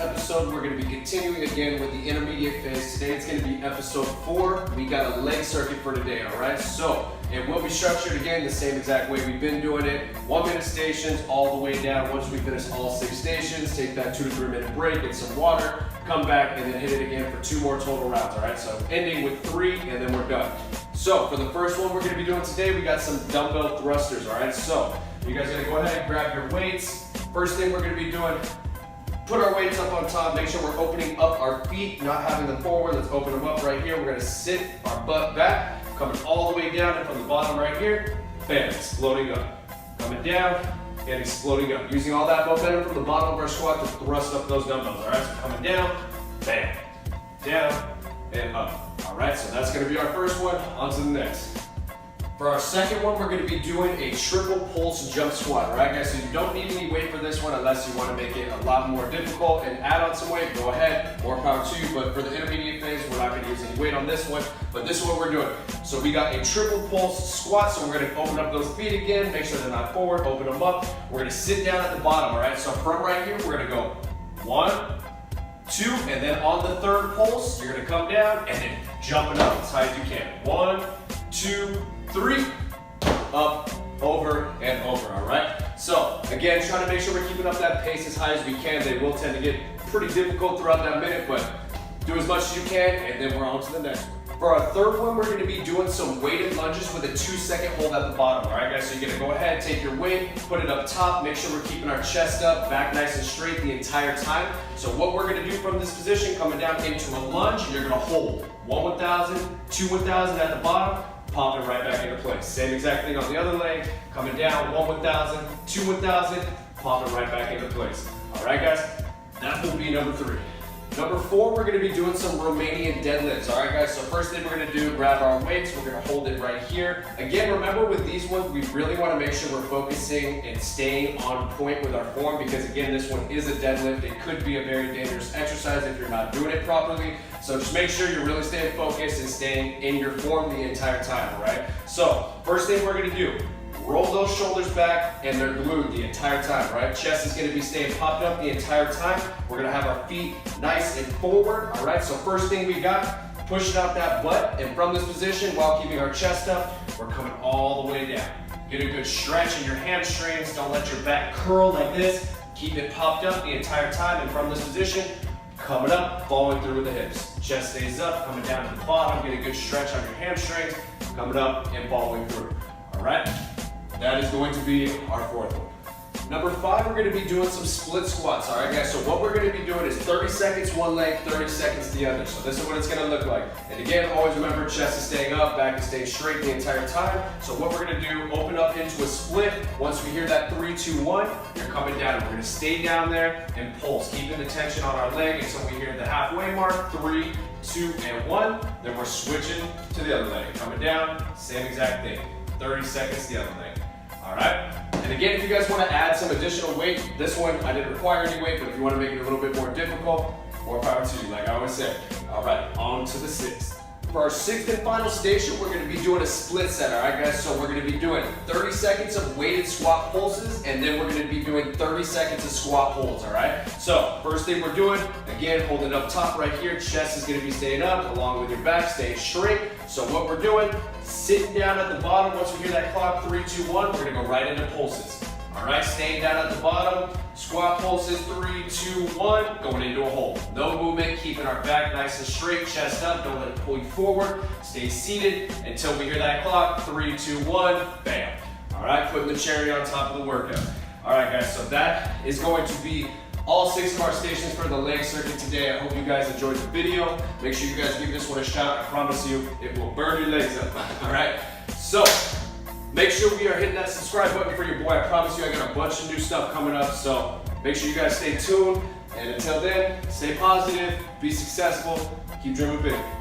episode, we're going to be continuing again with the intermediate phase. Today it's going to be episode 4. We got a leg circuit for today, alright? So, it will be structured again the same exact way we've been doing it. 1 minute stations all the way down. Once we finish all 6 stations, take that 2 to 3 minute break, get some water, come back, and then hit it again for 2 more total rounds, alright? So, ending with 3, and then we're done. So, for the first one we're going to be doing today, we got some dumbbell thrusters, alright? So, you guys are going to go ahead and grab your weights. First thing we're going to be doing, put our weights up on top, make sure we're opening up our feet, not having them forward. Let's open them up right here. We're going to sit our butt back, coming all the way down, and from the bottom right here, bam, exploding up. Coming down and exploding up. Using all that momentum from the bottom of our squat to thrust up those dumbbells. All right, so coming down, bam, down, and up. All right, so that's going to be our first one. On to the next. For our second one, we're going to be doing a triple pulse jump squat, all right, guys? So you don't need any weight for this one unless you want to make it a lot more difficult and add on some weight. Go ahead, more power to you. But for the intermediate phase, we're not going to use any weight on this one. But this is what we're doing. So we got a triple pulse squat. So we're going to open up those feet again, make sure they're not forward, open them up. We're going to sit down at the bottom, all right? So from right here, we're going to go 1, 2, and then on the third pulse, you're going to come down and then jumping up as high as you can. 1, 2, 3, up, over, and over, all right? So, again, trying to make sure we're keeping up that pace as high as we can. They will tend to get pretty difficult throughout that minute, but do as much as you can, and then we're on to the next one. For our third one, we're gonna be doing some weighted lunges with a 2-second hold at the bottom, all right, guys? So you're gonna go ahead, take your weight, put it up top, make sure we're keeping our chest up, back nice and straight the entire time. So what we're gonna do from this position, coming down into a lunge, you're gonna hold 1 1000, 2 1000 at the bottom, popping right back into place. Same exact thing on the other leg, coming down 1 1000, 2 1000, popping right back into place. All right, guys, that will be number 3. Number 4, we're going to be doing some Romanian deadlifts. All right, guys, so first thing we're going to do, grab our weights. We're going to hold it right here. Again, remember with these ones, we really want to make sure we're focusing and staying on point with our form because, again, this one is a deadlift. It could be a very dangerous exercise if you're not doing it properly. So just make sure you're really staying focused and staying in your form the entire time, all right? So first thing we're going to do, roll those shoulders back and they're glued the entire time, right? Chest is gonna be staying popped up the entire time. We're gonna have our feet nice and forward, all right? So first thing we got, pushing out that butt, and from this position, while keeping our chest up, we're coming all the way down. Get a good stretch in your hamstrings. Don't let your back curl like this. Keep it popped up the entire time, and from this position, coming up, following through with the hips. Chest stays up, coming down to the bottom, get a good stretch on your hamstrings, coming up and following through, all right? That is going to be our 4th one. Number 5, we're going to be doing some split squats, all right, guys? So what we're going to be doing is 30 seconds one leg, 30 seconds the other. So this is what it's going to look like. And again, always remember, chest is staying up, back is staying straight the entire time. So what we're going to do, open up into a split. Once we hear that 3, 2, 1, you're coming down. We're going to stay down there and pulse, keeping the tension on our leg until we hear the halfway mark, 3, 2, and 1. Then we're switching to the other leg. Coming down, same exact thing. 30 seconds the other leg. All right, and again, if you guys want to add some additional weight, this one I didn't require any weight, but if you want to make it a little bit more difficult, more power to you, like I always say. All right, on to the 6th. For our 6th and final station, we're going to be doing a split set, all right, guys? So we're going to be doing 30 seconds of weighted squat pulses, and then we're going to be doing 30 seconds of squat holds, all right? So first thing we're doing, again, hold it up top right here. Chest is going to be staying up, along with your back, staying straight. So what we're doing, sitting down at the bottom. Once we hear that clock, 3, 2, 1, we're going to go right into pulses. All right, staying down at the bottom, squat pulses, 3, 2, 1, going into a hold. No movement, keeping our back nice and straight, chest up, don't let it pull you forward. Stay seated until we hear that clock, 3, 2, 1, bam. All right, putting the cherry on top of the workout. All right, guys, so that is going to be all 6 of our stations for the leg circuit today. I hope you guys enjoyed the video. Make sure you guys give this one a shot. I promise you, it will burn your legs up, all right? So, make sure we are hitting that subscribe button for your boy. I promise you I got a bunch of new stuff coming up, so make sure you guys stay tuned. And until then, stay positive, be successful, keep dreaming big.